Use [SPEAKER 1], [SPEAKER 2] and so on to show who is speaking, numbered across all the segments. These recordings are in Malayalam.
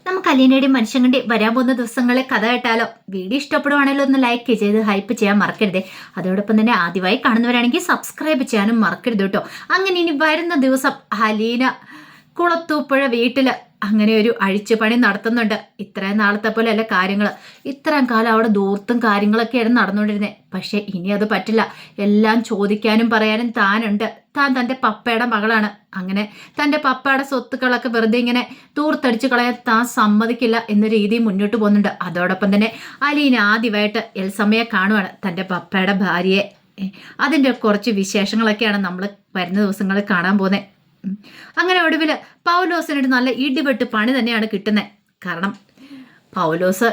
[SPEAKER 1] നമുക്ക് അലീനയുടെയും മനുഷ്യങ്ങളുടെയും വരാൻ പോകുന്ന ദിവസങ്ങളെ കഥ കേട്ടാലോ? വീഡിയോ ഇഷ്ടപ്പെടുവാണല്ലോ ഒന്ന് ലൈക്ക് ചെയ്ത് ഹൈപ്പ് ചെയ്യാൻ മറക്കരുത്. അതോടൊപ്പം തന്നെ ആദ്യമായി കാണുന്നവരാണെങ്കിൽ സബ്സ്ക്രൈബ് ചെയ്യാനും മറക്കരുത് കേട്ടോ. അങ്ങനെ ഇനി വരുന്ന ദിവസം അലീന കുളത്തൂപ്പുഴ വീട്ടില് അങ്ങനെ ഒരു അഴിച്ചുപണി നടത്തുന്നുണ്ട്. ഇത്രയും നാളത്തെ പോലെ അല്ല കാര്യങ്ങൾ. ഇത്രയും കാലം അവിടെ ദൂർത്തും കാര്യങ്ങളൊക്കെയായിരുന്നു നടന്നുകൊണ്ടിരുന്നത്. പക്ഷെ ഇനി അത് പറ്റില്ല. എല്ലാം ചോദിക്കാനും പറയാനും താനുണ്ട്. താൻ തൻ്റെ പപ്പയുടെ മകളാണ്. അങ്ങനെ തൻ്റെ പപ്പയുടെ സ്വത്തുക്കളൊക്കെ വെറുതെ ഇങ്ങനെ ദൂർത്തടിച്ച് കളയാൻ താൻ സമ്മതിക്കില്ല എന്ന രീതിയിൽ മുന്നോട്ട് പോകുന്നുണ്ട്. അതോടൊപ്പം തന്നെ അലീന ആദ്യമായിട്ട് എൽസമ്മയെ കാണുവാണ്, തൻ്റെ പപ്പയുടെ ഭാര്യയെ. അതിൻ്റെ കുറച്ച് വിശേഷങ്ങളൊക്കെയാണ് നമ്മൾ വരുന്ന ദിവസങ്ങളിൽ കാണാൻ പോകുന്നത്. അങ്ങനെ ഒടുവിൽ പൗലോസിനൊരു നല്ല ഇടിവെട്ട് പണി തന്നെയാണ് കിട്ടുന്നത്. കാരണം പൗലോസ്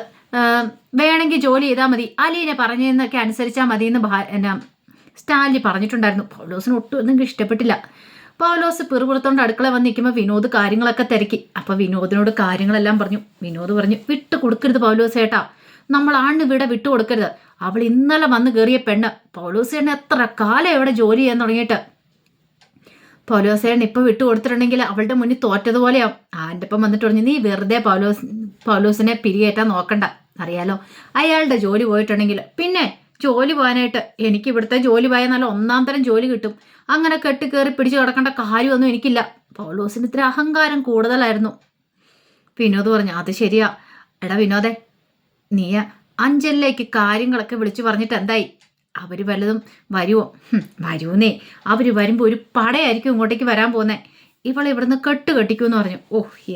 [SPEAKER 1] വേണമെങ്കിൽ ജോലി ചെയ്താൽ മതി, അലീന പറഞ്ഞതെന്നൊക്കെ അനുസരിച്ചാൽ മതി എന്ന് സ്റ്റാലിൻ പറഞ്ഞിട്ടുണ്ടായിരുന്നു. പൗലോസിന് ഒട്ടും ഒന്നും ഇഷ്ടപ്പെട്ടില്ല. പൗലോസ് പിറുപുറത്തോണ്ട് അടുക്കള വന്ന് നിൽക്കുമ്പോൾ വിനോദ് കാര്യങ്ങളൊക്കെ തിരക്കി. അപ്പോൾ വിനോദിനോട് കാര്യങ്ങളെല്ലാം പറഞ്ഞു. വിനോദ് പറഞ്ഞു, വിട്ടു കൊടുക്കരുത് പൗലോസ് ഏട്ടാ, നമ്മൾ ഇവിടെ വിട്ടു കൊടുക്കരുത്. അവൾ ഇന്നലെ വന്ന് കയറിയ പെണ്ണ്. പൗലോസേട്ടൻ എത്ര കാലം ഇവിടെ ജോലി ചെയ്യാൻ തുടങ്ങിയിട്ട്. പൗലോസേട്ടൻ ഇപ്പം വിട്ടു കൊടുത്തിട്ടുണ്ടെങ്കിൽ അവളുടെ മുന്നിൽ തോറ്റതുപോലെയാവും. ആൻ്റെ ഒപ്പം വന്നിട്ട് പറഞ്ഞു, നീ വെറുതെ പൗലോസിനെ പിരികേറ്റാൻ നോക്കണ്ട. അറിയാലോ അയാളുടെ ജോലി പോയിട്ടുണ്ടെങ്കിൽ പിന്നെ ജോലി പോകാനായിട്ട് എനിക്ക് ഇവിടുത്തെ ജോലി പോയാൽ നല്ല ഒന്നാം തരം ജോലി കിട്ടും. അങ്ങനെ കെട്ടി കയറി പിടിച്ച് കിടക്കേണ്ട കാര്യമൊന്നും എനിക്കില്ല. പൗലോസിന് ഇത്ര അഹങ്കാരം കൂടുതലായിരുന്നു. വിനോദ് പറഞ്ഞു, അത് ശരിയാ. എടാ വിനോദേ, നീ അഞ്ജലിലേക്ക് കാര്യങ്ങളൊക്കെ വിളിച്ചു പറഞ്ഞിട്ട് എന്തായി? അവർ വല്ലതും വരുമോ? വരൂന്നേ. അവർ വരുമ്പോൾ ഒരു പടയായിരിക്കും ഇങ്ങോട്ടേക്ക് വരാൻ പോകുന്നേ. ഇവളെ ഇവിടുന്ന് കെട്ടിക്കുമെന്ന് പറഞ്ഞു.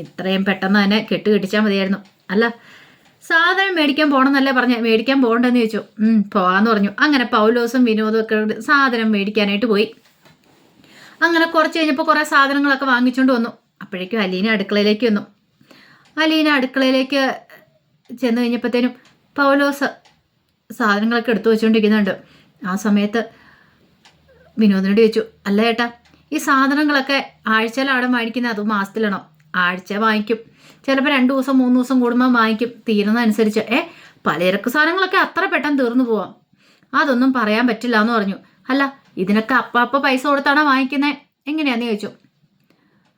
[SPEAKER 1] എത്രയും പെട്ടെന്ന് തന്നെ കെട്ടിച്ചാൽ മതിയായിരുന്നു. അല്ല സാധനം മേടിക്കാൻ പോകണമെന്നല്ലേ പറഞ്ഞ? മേടിക്കാൻ പോകണ്ടെന്ന് ചോദിച്ചു. പോകാന്ന് പറഞ്ഞു. അങ്ങനെ പൗലോസും വിനോദും ഒക്കെ സാധനം മേടിക്കാനായിട്ട് പോയി. അങ്ങനെ കുറച്ച് കഴിഞ്ഞപ്പോൾ കുറേ സാധനങ്ങളൊക്കെ വാങ്ങിച്ചുകൊണ്ട് വന്നു. അപ്പോഴേക്കും അലീന അടുക്കളയിലേക്ക് വന്നു. അലീന അടുക്കളയിലേക്ക് ചെന്ന് കഴിഞ്ഞപ്പോഴത്തേനും പൗലോസ് സാധനങ്ങളൊക്കെ എടുത്തു വെച്ചുകൊണ്ടിരിക്കുന്നുണ്ട്. ആ സമയത്ത് വിനോദിനോട് ചോദിച്ചു, അല്ല ഏട്ടാ, ഈ സാധനങ്ങളൊക്കെ ആഴ്ചയിലാണ് വാങ്ങിക്കുന്നത് അതോ മാസത്തിലാണോ? ആഴ്ച വാങ്ങിക്കും, ചിലപ്പോൾ 2 ദിവസം 3 ദിവസം കൂടുമ്പോൾ വാങ്ങിക്കും, തീരുന്നതനുസരിച്ച്. പലചരക്ക് സാധനങ്ങളൊക്കെ അത്ര പെട്ടെന്ന് തീർന്നു പോവാം, അതൊന്നും പറയാൻ പറ്റില്ല എന്ന് പറഞ്ഞു. അല്ല ഇതിനൊക്കെ അപ്പം പൈസ കൊടുത്താണോ വാങ്ങിക്കുന്നത്, എങ്ങനെയാന്ന് ചോദിച്ചു.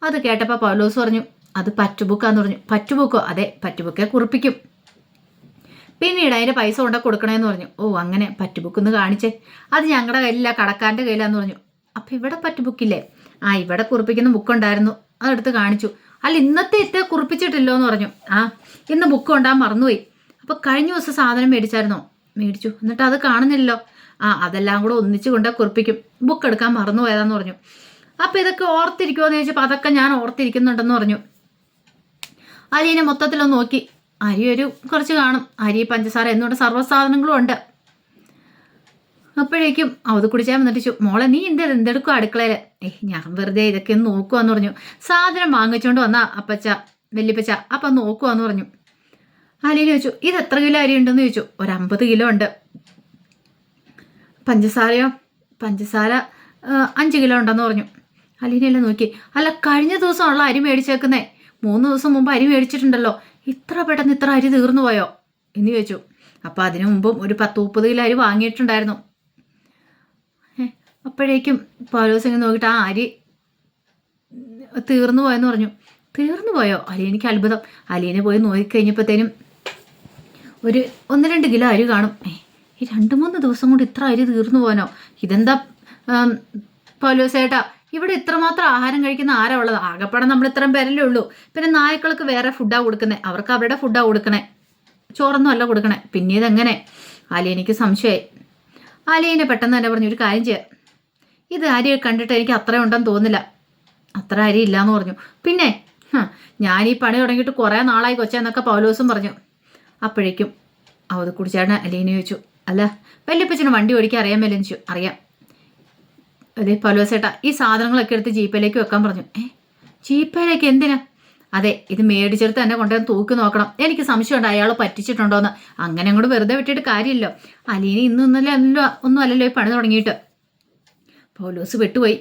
[SPEAKER 1] അത് കേട്ടപ്പോൾ പൗലോസ് പറഞ്ഞു, അത് പറ്റുബുക്കാന്ന് പറഞ്ഞു. പറ്റുബുക്കോ? അതെ, പറ്റുബുക്കെ കുറിപ്പിക്കും, പിന്നീട് അതിൻ്റെ പൈസ കൊണ്ട കൊടുക്കണേന്ന് പറഞ്ഞു. അങ്ങനെ പറ്റുബുക്കൊന്ന് കാണിച്ചേ. അത് ഞങ്ങളുടെ കയ്യിലില്ല, കടക്കാരൻ്റെ കയ്യിലാന്ന് പറഞ്ഞു. അപ്പം ഇവിടെ പറ്റുബുക്കില്ലേ? ഇവിടെ കുറിപ്പിക്കുന്ന ബുക്കുണ്ടായിരുന്നു, അതെടുത്ത് കാണിച്ചു. അല്ല ഇന്നത്തെ കുറിപ്പിച്ചിട്ടില്ലോ എന്ന് പറഞ്ഞു. ഇന്ന് ബുക്ക് കൊണ്ടാൻ മറന്നുപോയി. അപ്പോൾ കഴിഞ്ഞ ദിവസം സാധനം മേടിച്ചായിരുന്നോ? മേടിച്ചു, എന്നിട്ട് അത് കാണുന്നില്ലല്ലോ. അതെല്ലാം കൂടെ ഒന്നിച്ച് കൊണ്ടാൽ കുറിപ്പിക്കും, ബുക്ക് എടുക്കാൻ മറന്നുപോയതാന്ന് പറഞ്ഞു. അപ്പോൾ ഇതൊക്കെ ഓർത്തിരിക്കുമോ എന്ന് ചോദിച്ചപ്പോൾ അതൊക്കെ ഞാൻ ഓർത്തിരിക്കുന്നുണ്ടെന്ന് പറഞ്ഞു. അലീന മൊത്തത്തിലൊന്ന് നോക്കി. അരി കുറച്ച് കാണും, അരി പഞ്ചസാര എന്നുകൊണ്ട് സർവ്വസാധനങ്ങളും ഉണ്ട്. അപ്പോഴേക്കും അത് കുടിച്ചാൽ വന്നിട്ട്, മോളെ നീ എന്തെടുക്കും അടുക്കളയിൽ? ഞാൻ വെറുതെ ഇതൊക്കെ ഒന്ന് നോക്കുവാന്ന് പറഞ്ഞു. സാധനം വാങ്ങിച്ചുകൊണ്ട് വന്നാ വല്യപ്പച്ച അപ്പം നോക്കുവാന്ന് പറഞ്ഞു. അലീന ചോദിച്ചു, ഇത് എത്ര കിലോ അരി ഉണ്ടെന്ന് ചോദിച്ചു. ഒരു 50 കിലോ ഉണ്ട്. പഞ്ചസാരയോ? പഞ്ചസാര 5 കിലോ ഉണ്ടെന്ന് പറഞ്ഞു. അലീനയെല്ലാം നോക്കി. അല്ല കഴിഞ്ഞ ദിവസമുള്ള അരി മേടിച്ചേക്കുന്നേ, 3 ദിവസം മുമ്പ് അരി മേടിച്ചിട്ടുണ്ടല്ലോ, ഇത്ര പെട്ടെന്ന് ഇത്ര അരി തീർന്നു പോയോ എന്ന് ചോദിച്ചു. അപ്പോൾ അതിനു മുമ്പും ഒരു 10-30 കിലോ അരി വാങ്ങിയിട്ടുണ്ടായിരുന്നു. അപ്പോഴേക്കും പൗലോസ് ഇങ്ങനെ നോക്കിയിട്ട് അരി തീർന്നു പോയെന്ന് പറഞ്ഞു. തീർന്നു പോയോ? അലീനയ്ക്ക് അത്ഭുതം. അലീന പോയി നോക്കിക്കഴിഞ്ഞപ്പോഴത്തേനും ഒരു 1-2 കിലോ അരി കാണും. ഈ 2-3 ദിവസം കൊണ്ട് ഇത്ര അരി തീർന്നു പോകാനോ? ഇതെന്താ പൗലോസ് ഏട്ടാ, ഇവിടെ ഇത്രമാത്രം ആഹാരം കഴിക്കുന്ന ആരാ ഉള്ളത്? ആകെപ്പാടെ നമ്മൾ ഇത്രയും പേരല്ലേ ഉള്ളൂ. പിന്നെ നായ്ക്കൾക്ക് വേറെ ഫുഡാണ് കൊടുക്കുന്നത്, അവർക്ക് അവരുടെ ഫുഡാണ് കൊടുക്കണേ, ചോറൊന്നും അല്ല കൊടുക്കണേ. പിന്നെ ഇതെങ്ങനെ? അലീനയ്ക്ക് സംശയമായി. അലീന പെട്ടെന്ന് തന്നെ പറഞ്ഞു, ഒരു കാര്യം ചെയ്യാം, ഇത് അരി കണ്ടിട്ട് എനിക്ക് അത്ര ഉണ്ടെന്ന് തോന്നില്ല, അത്ര അരി ഇല്ലയെന്ന് പറഞ്ഞു. പിന്നെ ഞാൻ ഈ പണി തുടങ്ങിയിട്ട് കുറേ നാളായി കൊച്ചെന്നൊക്കെ പൗലോസും പറഞ്ഞു. അപ്പോഴേക്കും അത് കുടിച്ചാണ് അലീന ചോദിച്ചു, അല്ല വല്യപ്പച്ചന് വണ്ടി ഓടിക്കാൻ അറിയാമല്ലോ ചോദിച്ചു. അറിയാം. അതെ പൗലോസേട്ടാ, ഈ സാധനങ്ങളൊക്കെ എടുത്ത് ജീപ്പയിലേക്ക് വെക്കാൻ പറഞ്ഞു. ജീപ്പയിലേക്ക് എന്തിനാ? അതെ, ഇത് മേടിച്ചെടുത്ത് തന്നെ കൊണ്ടുവന്ന് തൂക്കി നോക്കണം, എനിക്ക് സംശയമുണ്ട് അയാൾ പറ്റിച്ചിട്ടുണ്ടോയെന്ന്. അങ്ങനെ അങ്ങോട്ട് വെറുതെ വിട്ടിട്ട് കാര്യമില്ലോ. അലീന ഒന്നും അല്ലല്ലോ ഈ പണി തുടങ്ങിയിട്ട്. പൗലോസ് വിട്ടുപോയി.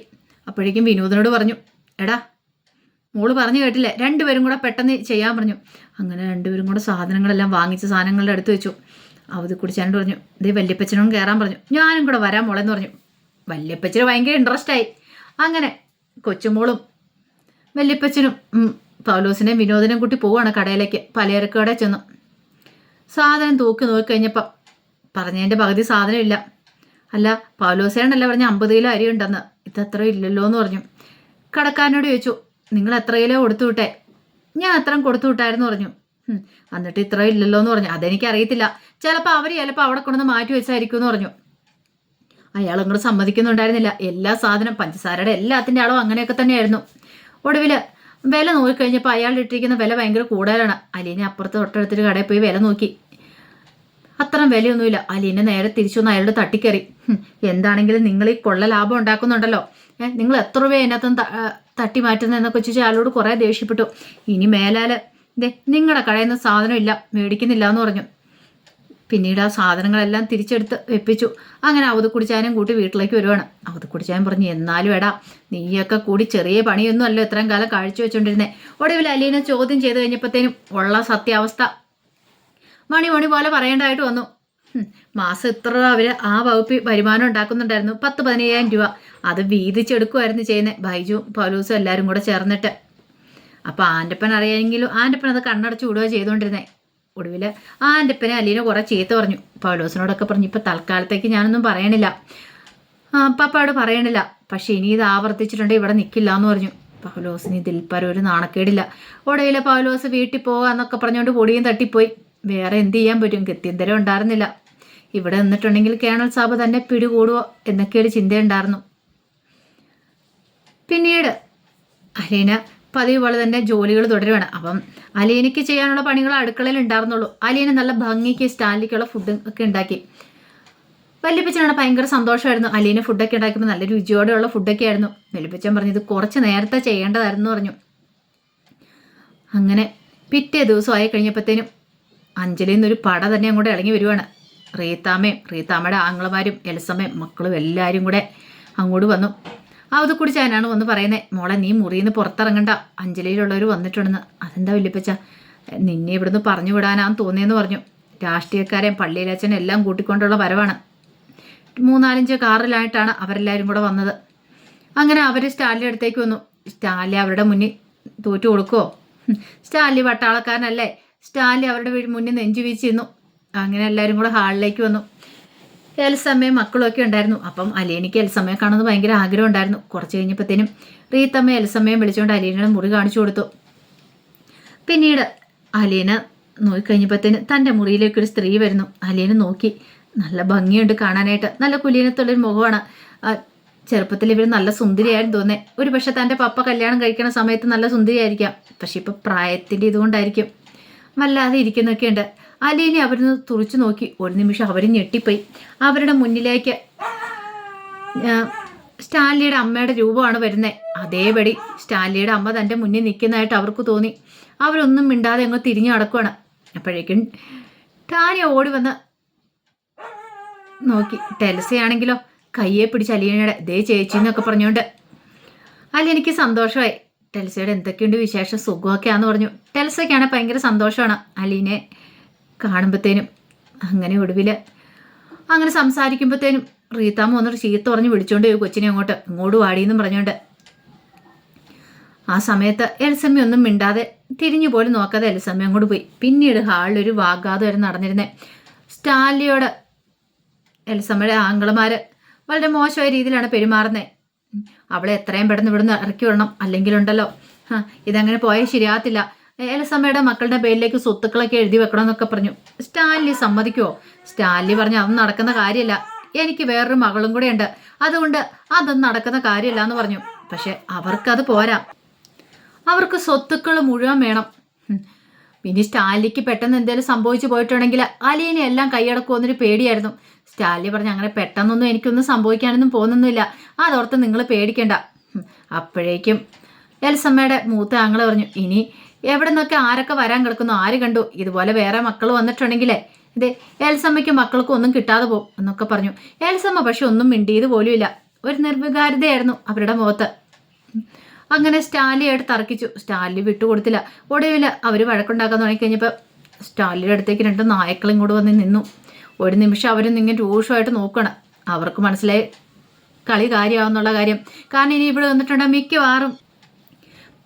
[SPEAKER 1] അപ്പോഴേക്കും വിനോദിനോട് പറഞ്ഞു, എടാ മോള് പറഞ്ഞു കേട്ടില്ലേ, 2 പേരും കൂടെ പെട്ടെന്ന് ചെയ്യാൻ പറഞ്ഞു. അങ്ങനെ 2 പേരും കൂടെ സാധനങ്ങളെല്ലാം വാങ്ങിച്ച സാധനങ്ങളുടെ അടുത്ത് വെച്ചു. അവത് കുടിച്ചാണ്ട് പറഞ്ഞു, ഇതേ വല്യപ്പച്ചനോട് കയറാൻ പറഞ്ഞു. ഞാനും കൂടെ വരാൻ മോളെന്ന് പറഞ്ഞു. വല്യപ്പച്ചന് ഭയങ്കര ഇൻട്രസ്റ്റായി. അങ്ങനെ കൊച്ചുമോളും വല്യപ്പച്ചനും പൗലോസിനെയും വിനോദിനെയും കൂട്ടി പോവുകയാണ് കടയിലേക്ക്. പലചരക്ക് കടയിൽ ചെന്നു. സാധനം തൂക്കി നോക്കിക്കഴിഞ്ഞപ്പം പറഞ്ഞതിൻ്റെ പകുതി സാധനമില്ല. അല്ല, പൗലോസേണല്ലേ പറഞ്ഞ 50 കിലോ അരി ഉണ്ടെന്ന്, ഇതത്ര ഇല്ലല്ലോ എന്ന് പറഞ്ഞു. കടക്കാരനോട് ചോദിച്ചു, നിങ്ങൾ എത്ര കിലോ കൊടുത്തു വിട്ടേ? ഞാൻ അത്രയും കൊടുത്തു വിട്ടായിരുന്നു പറഞ്ഞു. എന്നിട്ട് ഇത്ര ഇല്ലല്ലോ എന്ന് പറഞ്ഞു. അതെനിക്കറിയത്തില്ല, ചിലപ്പോൾ അവർ അവിടെ കൊണ്ടുവന്ന് മാറ്റി വെച്ചായിരിക്കും എന്ന് പറഞ്ഞു. അയാൾ അങ്ങോട്ട് സമ്മതിക്കുന്നുണ്ടായിരുന്നില്ല. എല്ലാ സാധനം, പഞ്ചസാരയുടെ എല്ലാത്തിൻ്റെ അളവ് അങ്ങനെയൊക്കെ തന്നെയായിരുന്നു. ഒടുവിൽ വില നോക്കിക്കഴിഞ്ഞപ്പോൾ അയാൾ ഇട്ടിരിക്കുന്ന വില ഭയങ്കര കൂടുതലാണ്. അലീനെ അപ്പുറത്ത് തൊട്ടടുത്തൊരു കടയിൽ പോയി വില നോക്കി. അത്രയും വിലയൊന്നുമില്ല. അലീനെ നേരെ തിരിച്ചൊന്ന് അയാളുടെ തട്ടിക്കറി. എന്താണെങ്കിലും നിങ്ങൾ ഈ കൊള്ള ലാഭം ഉണ്ടാക്കുന്നുണ്ടല്ലോ, നിങ്ങൾ എത്ര രൂപ അതിനകത്ത് തട്ടി മാറ്റുന്നതെന്നൊക്കെ വെച്ചാൽ അയാളോട് കുറേ ദേഷ്യപ്പെട്ടു. ഇനി മേലാൽ നിങ്ങളുടെ കടയിൽ നിന്ന് സാധനം ഇല്ല, മേടിക്കുന്നില്ല എന്ന് പറഞ്ഞു. പിന്നീട് ആ സാധനങ്ങളെല്ലാം തിരിച്ചെടുത്ത് വെപ്പിച്ചു. അങ്ങനെ അവധക്കുടിച്ചാനും കൂട്ടി വീട്ടിലേക്ക് വരുവാണ്. അവധക്കുടിച്ചാൻ പറഞ്ഞു, എന്നാലും എടാ, നീയൊക്കെ കൂടി ചെറിയ പണിയൊന്നും അല്ലോ ഇത്രയും കാലം കാഴ്ച വെച്ചോണ്ടിരുന്നേ. ഒടുവിൽ അലീനെ ചോദ്യം ചെയ്ത് കഴിഞ്ഞപ്പോഴത്തേനും ഉള്ള സത്യാവസ്ഥ മണി പോലെ പറയേണ്ടതായിട്ട് വന്നു. മാസം ഇത്ര അവർ ആ വകുപ്പിൽ വരുമാനം ഉണ്ടാക്കുന്നുണ്ടായിരുന്നു, 10-15,000 രൂപ. അത് വീതിച്ചെടുക്കുമായിരുന്നു ചെയ്യുന്നത്, ബൈജുവും പൗലൂസും എല്ലാവരും കൂടെ ചേർന്നിട്ട്. അപ്പോൾ ആൻ്റപ്പൻ അറിയാമെങ്കിലും ആൻ്റപ്പൻ അത് കണ്ണടച്ച് വിടുക ചെയ്തുകൊണ്ടിരുന്നേ. ഒടുവിൽ ആൻ്റപ്പനെ അലീനെ കുറേ ചീത്ത പറഞ്ഞു. പൗലോസിനോടൊക്കെ പറഞ്ഞു, ഇപ്പോൾ തൽക്കാലത്തേക്ക് ഞാനൊന്നും പറയണില്ല, പപ്പയോട് പറയണില്ല, പക്ഷേ ഇനി ഇത് ആവർത്തിച്ചിട്ടുണ്ടെങ്കിൽ ഇവിടെ നിൽക്കില്ല എന്ന് പറഞ്ഞു. പൗലോസിന് ഇതിൽ പരം ഒരു നാണക്കേടില്ല. ഒടുവിൽ പൗലോസ് വീട്ടിൽ പോകാന്നൊക്കെ പറഞ്ഞുകൊണ്ട് പൊടിയും തട്ടിപ്പോയി. വേറെ എന്ത് ചെയ്യാൻ പറ്റും, ഗത്യന്തരം ഉണ്ടായിരുന്നില്ല. ഇവിടെ നിന്നിട്ടുണ്ടെങ്കിൽ കേണൽ സാബ് തന്നെ പിടികൂടുവോ എന്നൊക്കെയൊരു ചിന്തയുണ്ടായിരുന്നു. പിന്നീട് അലീന പതിവ് പോലെ തന്നെ ജോലികൾ തുടരുവാണ്. അപ്പം അലീനയ്ക്ക് ചെയ്യാനുള്ള പണികൾ അടുക്കളയിൽ ഉണ്ടായിരുന്നുള്ളൂ. അലീന നല്ല ഭംഗിക്ക് സ്റ്റാൻലിക്കുള്ള ഫുഡ് ഒക്കെ ഉണ്ടാക്കി. വല്യപ്പച്ചനാണ് ഭയങ്കര സന്തോഷമായിരുന്നു. അലീന ഫുഡൊക്കെ ഉണ്ടാക്കിയപ്പോൾ നല്ല രുചിയോടെയുള്ള ഫുഡൊക്കെ ആയിരുന്നു. വല്യപ്പച്ചൻ പറഞ്ഞു, ഇത് കുറച്ച് നേരത്തെ ചെയ്യേണ്ടതായിരുന്നു പറഞ്ഞു. അങ്ങനെ പിറ്റേ ദിവസമായി കഴിഞ്ഞപ്പോഴത്തേനും അഞ്ജലിയിൽ നിന്നൊരു പട തന്നെ അങ്ങോട്ട് ഇറങ്ങി വരുവാണ്. റീത്താമ്മയുടെ ആങ്ങളമാരും എൽസമ്മയും മക്കളും എല്ലാവരും കൂടെ അങ്ങോട്ട് വന്നു. അത് കുടിച്ചാനാണ് വന്ന് പറയുന്നത്, മോളെ നീ മുറിയിൽ നിന്ന് പുറത്തിറങ്ങണ്ട, അഞ്ജലിയിലുള്ളവർ വന്നിട്ടുണ്ടെന്ന്. അതെന്താ വല്യപ്പച്ച, നിന്നെ ഇവിടുന്ന് പറഞ്ഞു വിടാനാന്ന് തോന്നിയെന്ന് പറഞ്ഞു. രാഷ്ട്രീയക്കാരെയും പള്ളിയിലച്ഛനും എല്ലാം കൂട്ടിക്കൊണ്ടുള്ള വരവാണ്. 3-4 കാറിലായിട്ടാണ് അവരെല്ലാവരും കൂടെ വന്നത്. അങ്ങനെ അവർ സ്റ്റാലിൻ്റെ അടുത്തേക്ക് വന്നു. സ്റ്റാലി അവരുടെ മുന്നിൽ തോറ്റു കൊടുക്കുമോ? സ്റ്റാലി പട്ടാളക്കാരനല്ലേ. സ്റ്റാലി അവരുടെ മുന്നിൽ നെഞ്ചു വീച്ചിരുന്നു. അങ്ങനെ എല്ലാവരും കൂടെ ഹാളിലേക്ക് വന്നു. എൽസമ്മയും മക്കളും ഒക്കെ ഉണ്ടായിരുന്നു. അപ്പം അലീനയ്ക്ക് എൽസമ്മയെ കാണുന്നത് ഭയങ്കര ആഗ്രഹം ഉണ്ടായിരുന്നു. കുറച്ച് കഴിഞ്ഞപ്പോഴത്തേനും റീത്തമ്മ എൽസമ്മയും വിളിച്ചുകൊണ്ട് അലീനയുടെ മുറി കാണിച്ചു കൊടുത്തു. പിന്നീട് അലീന നോക്കിക്കഴിഞ്ഞപ്പോഴത്തേനും തൻ്റെ മുറിയിലേക്കൊരു സ്ത്രീ വരുന്നു. അലീന നോക്കി, നല്ല ഭംഗിയുണ്ട് കാണാനായിട്ട്, നല്ല കുലീനത്തുള്ളൊരു മുഖമാണ്. ചെറുപ്പത്തിൽ ഇവർ നല്ല സുന്ദരിയായിരുന്നു തോന്നേ. ഒരു പക്ഷെ തൻ്റെ പപ്പ കല്യാണം കഴിക്കണ സമയത്ത് നല്ല സുന്ദരിയായിരിക്കാം, പക്ഷെ ഇപ്പം പ്രായത്തിൻ്റെ ഇതുകൊണ്ടായിരിക്കും വല്ലാതെ ഇരിക്കുന്നൊക്കെ ഉണ്ട്. അലീനെ അവരിന്ന് തുറിച്ചു നോക്കി. ഒരു നിമിഷം അവർ ഞെട്ടിപ്പോയി. അവരുടെ മുന്നിലേക്ക് സ്റ്റാൻലിയുടെ അമ്മയുടെ രൂപമാണ് വരുന്നത്. അതേപടി സ്റ്റാൻലിയുടെ അമ്മ തൻ്റെ മുന്നിൽ നിൽക്കുന്നതായിട്ട് അവർക്ക് തോന്നി. അവരൊന്നും മിണ്ടാതെ അങ്ങ് തിരിഞ്ഞു നടക്കുവാണ്. അപ്പോഴേക്കും ടാനിയ ഓടി വന്ന് നോക്കി. ടെൽസയാണെങ്കിലോ കയ്യെ പിടിച്ച് അലീനയുടെ ദേ ചേച്ചി എന്നൊക്കെ പറഞ്ഞുകൊണ്ട്. അലീനയ്ക്ക് സന്തോഷമായി. ടെൽസയുടെ എന്തൊക്കെയുണ്ട് വിശേഷം, സുഖമൊക്കെയാന്ന് പറഞ്ഞു. ടെൽസയ്ക്കാണ് ഭയങ്കര സന്തോഷമാണ് അലീനെ കാണുമ്പോഴത്തേനും. അങ്ങനെ ഒടുവിൽ അങ്ങനെ സംസാരിക്കുമ്പോഴത്തേനും റീത്താമ്മ വന്നൊരു ചീത്ത പറഞ്ഞ് വിളിച്ചോണ്ട് പോയി കൊച്ചിനെ ഇങ്ങോട്ട് വാടിയെന്നും പറഞ്ഞുകൊണ്ട്. ആ സമയത്ത് എൽസമ്മ ഒന്നും മിണ്ടാതെ തിരിഞ്ഞു പോലും നോക്കാതെ എൽസമ്മ അങ്ങോട്ട് പോയി. പിന്നീട് ഹാളിലൊരു വാഗ്വാദം നടന്നിരുന്നേ. സ്റ്റാൻലിയോട് എൽസമ്മയുടെ ആംഗളമാർ വളരെ മോശമായ രീതിയിലാണ് പെരുമാറുന്നത്. അവളെ എത്രയും പെട്ടെന്ന് ഇവിടുന്ന് ഇറക്കി വിടണം, അല്ലെങ്കിലുണ്ടല്ലോ ഇതങ്ങനെ പോയാൽ ശരിയാകത്തില്ല. എൽസമ്മയുടെ മക്കളുടെ പേരിലേക്ക് സ്വത്തുക്കളൊക്കെ എഴുതി വെക്കണം എന്നൊക്കെ പറഞ്ഞു. സ്റ്റാൻലി സമ്മതിക്കുമോ? സ്റ്റാൻലി പറഞ്ഞു, അതൊന്നും നടക്കുന്ന കാര്യമല്ല, എനിക്ക് വേറൊരു മകളും കൂടെ ഉണ്ട്, അതുകൊണ്ട് അതൊന്നും നടക്കുന്ന കാര്യമല്ല എന്ന് പറഞ്ഞു. പക്ഷെ അവർക്കത് പോരാ, അവർക്ക് സ്വത്തുക്കൾ മുഴുവൻ വേണം. പിന്നെ സ്റ്റാൻലിക്ക് പെട്ടെന്ന് എന്തെങ്കിലും സംഭവിച്ചു പോയിട്ടുണ്ടെങ്കിൽ അലീനെ എല്ലാം കൈയടക്കുമെന്നൊരു പേടിയായിരുന്നു. സ്റ്റാൻലി പറഞ്ഞു, അങ്ങനെ പെട്ടെന്നൊന്നും എനിക്കൊന്നും സംഭവിക്കാനൊന്നും പോകുന്നൊന്നുമില്ല, അതോർത്ത് നിങ്ങൾ പേടിക്കണ്ട. അപ്പോഴേക്കും എൽസമ്മയുടെ മൂത്ത ആങ്ങള് പറഞ്ഞു, ഇനി എവിടെ നിന്നൊക്കെ ആരൊക്കെ വരാൻ കിടക്കുന്നു, ആര് കണ്ടു, ഇതുപോലെ വേറെ മക്കൾ വന്നിട്ടുണ്ടെങ്കിലേ ഇത് എൽസമ്മയ്ക്കും മക്കൾക്കും ഒന്നും കിട്ടാതെ പോകും എന്നൊക്കെ പറഞ്ഞു. എൽസമ്മ പക്ഷെ ഒന്നും മിണ്ടിയത് പോലുമില്ല. ഒരു നിർവികാരതയായിരുന്നു അവരുടെ മുഖത്ത്. അങ്ങനെ സ്റ്റാലിയായിട്ട് തർക്കിച്ചു. സ്റ്റാലി വിട്ടുകൊടുത്തില്ല. ഒടുവിൽ അവർ വഴക്കുണ്ടാക്കാൻ തുടങ്ങിക്കഴിഞ്ഞപ്പോൾ സ്റ്റാലിയുടെ അടുത്തേക്ക് 2 നായ്ക്കളും കൂടെ വന്ന് നിന്നു. ഒരു നിമിഷം അവരും ഇങ്ങനെ രൂക്ഷമായിട്ട് നോക്കണം. അവർക്ക് മനസ്സിലായി കളി കാര്യമാവുന്നുള്ള കാര്യം. കാരണം ഇനി ഇവിടെ വന്നിട്ടുണ്ടെങ്കിൽ മിക്കവാറും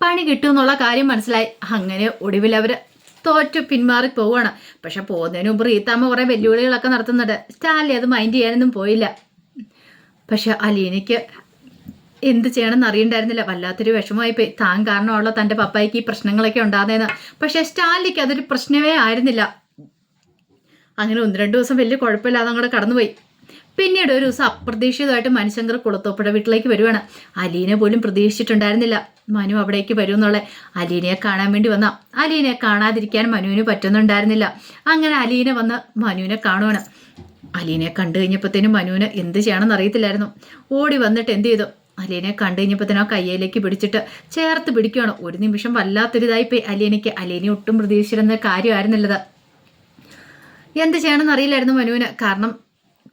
[SPEAKER 1] പണി കിട്ടുമെന്നുള്ള കാര്യം മനസ്സിലായി. അങ്ങനെ ഒടുവിൽ അവർ തോറ്റു പിന്മാറി പോവുകയാണ്. പക്ഷെ പോകുന്നതിന് മുമ്പ് റീത്താമ്മ കുറേ വെല്ലുവിളികളൊക്കെ നടത്തുന്നുണ്ട്. സ്റ്റാൻലി അത് മൈൻഡ് ചെയ്യാനൊന്നും പോയില്ല. പക്ഷെ അലീനയ്ക്ക് എന്ത് ചെയ്യണമെന്ന് അറിയണ്ടായിരുന്നില്ല. വല്ലാത്തൊരു വിഷമമായിപ്പോയി. താൻ കാരണമുള്ള തൻ്റെ പപ്പായ്ക്ക് ഈ പ്രശ്നങ്ങളൊക്കെ ഉണ്ടാകുന്നതെന്ന്. പക്ഷെ സ്റ്റാൻലിക്ക് അതൊരു പ്രശ്നമേ ആയിരുന്നില്ല. അങ്ങനെ 1-2 ദിവസം വലിയ കുഴപ്പമില്ലാതെ അങ്ങോട്ട് കടന്നുപോയി. പിന്നീട് ഒരു ദിവസം അപ്രതീക്ഷിതമായിട്ട് മനുശങ്കർ കുളത്തോപ്പുഴ വീട്ടിലേക്ക് വരുവാണ്. അലീനെ പോലും പ്രതീക്ഷിച്ചിട്ടുണ്ടായിരുന്നില്ല മനു അവിടേക്ക് വരുമെന്നുള്ള. അലീനയെ കാണാൻ വേണ്ടി വന്ന അലീനയെ കാണാതിരിക്കാൻ മനുവിന് പറ്റുന്നുണ്ടായിരുന്നില്ല. അങ്ങനെ അലീന വന്ന് മനുവിനെ കാണുവാണ്. അലീനയെ കണ്ടു കഴിഞ്ഞപ്പോഴത്തേനും മനുവിന് എന്ത് ചെയ്യണമെന്ന് അറിയത്തില്ലായിരുന്നു. ഓടി വന്നിട്ട് എന്ത് ചെയ്തു, അലീനയെ കണ്ടു കഴിഞ്ഞപ്പോഴത്തേനും ആ കയ്യിലേക്ക് പിടിച്ചിട്ട് ചേർത്ത് പിടിക്കുകയാണ്. ഒരു നിമിഷം വല്ലാത്തൊരിതായിപ്പോയി അലീനയ്ക്ക്. അലീന ഒട്ടും പ്രതീക്ഷിച്ചിരുന്ന കാര്യമായിരുന്നില്ലത്. എന്ത് ചെയ്യണമെന്ന് അറിയില്ലായിരുന്നു മനുവിന്. കാരണം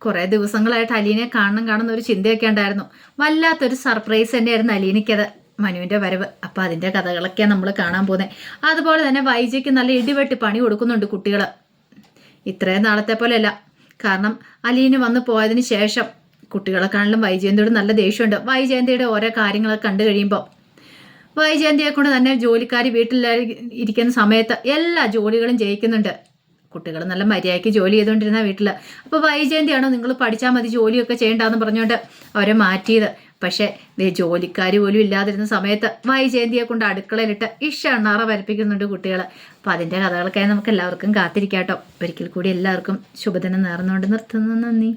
[SPEAKER 1] കുറേ ദിവസങ്ങളായിട്ട് അലീനയെ കാണുന്ന ഒരു ചിന്തയൊക്കെ ഉണ്ടായിരുന്നു. വല്ലാത്തൊരു സർപ്രൈസ് തന്നെയായിരുന്നു അലീനയ്ക്കത്, മനുവിൻ്റെ വരവ്. അപ്പോൾ അതിൻ്റെ കഥകളൊക്കെയാണ് നമ്മൾ കാണാൻ പോകുന്നത്. അതുപോലെ തന്നെ വൈജയ്ക്ക് നല്ല ഇടിവെട്ടി പണി കൊടുക്കുന്നുണ്ട് കുട്ടികൾ. ഇത്രയും നാളത്തെ പോലെയല്ല. കാരണം അലീന വന്ന് പോയതിന് ശേഷം കുട്ടികളെക്കാണെങ്കിലും വൈജയന്തിയോട് നല്ല ദേഷ്യമുണ്ട്. വൈജയന്തിയുടെ ഓരോ കാര്യങ്ങളൊക്കെ കണ്ടു കഴിയുമ്പോൾ വൈജയന്തിയെ കൊണ്ട് തന്നെ ജോലിക്കാർ വീട്ടിൽ ഇരിക്കുന്ന സമയത്ത് എല്ലാ ജോലികളും ചെയ്യിക്കുന്നുണ്ട്. കുട്ടികൾ നല്ല മര്യാദയ്ക്ക് ജോലി ചെയ്തുകൊണ്ടിരുന്ന വീട്ടിൽ. അപ്പോൾ വൈജയന്തിയാണോ നിങ്ങൾ പഠിച്ചാൽ മതി ജോലിയൊക്കെ ചെയ്യേണ്ടെന്ന് പറഞ്ഞുകൊണ്ട് അവരെ മാറ്റിയത്. പക്ഷേ ജോലിക്കാർ പോലും ഇല്ലാതിരുന്ന സമയത്ത് വൈജയന്തിയെ കൊണ്ട് അടുക്കളയിലിട്ട് എണ്ണാറ വരപ്പിക്കുന്നുണ്ട് കുട്ടികൾ. അപ്പോൾ അതിൻ്റെ കഥകൾക്കായി നമുക്ക് എല്ലാവർക്കും കാത്തിരിക്കാം കേട്ടോ. ഒരിക്കൽ കൂടി എല്ലാവർക്കും ശുഭദിനം നേർന്നുകൊണ്ട് നിർത്തുന്നു. നന്ദി.